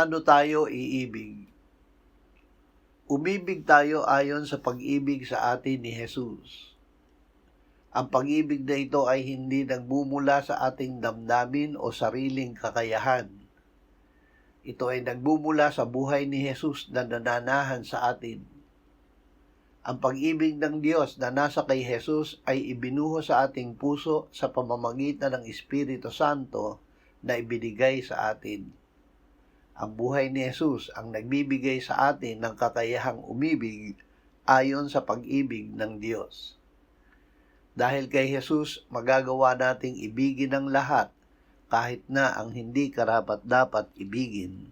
Paano tayo iibig? Umibig tayo ayon sa pag-ibig sa atin ni Jesus. Ang pag-ibig na ito ay hindi nagmumula sa ating damdamin o sariling kakayahan. Ito ay nagmumula sa buhay ni Jesus na nananahan sa atin. Ang pag-ibig ng Diyos na nasa kay Jesus ay ibinuho sa ating puso sa pamamagitan ng Espiritu Santo na ibinigay sa atin. Ang buhay ni Jesus ang nagbibigay sa atin ng kakayahang umibig ayon sa pag-ibig ng Diyos. Dahil kay Jesus, magagawa nating ibigin ang lahat kahit na ang hindi karapat-dapat ibigin.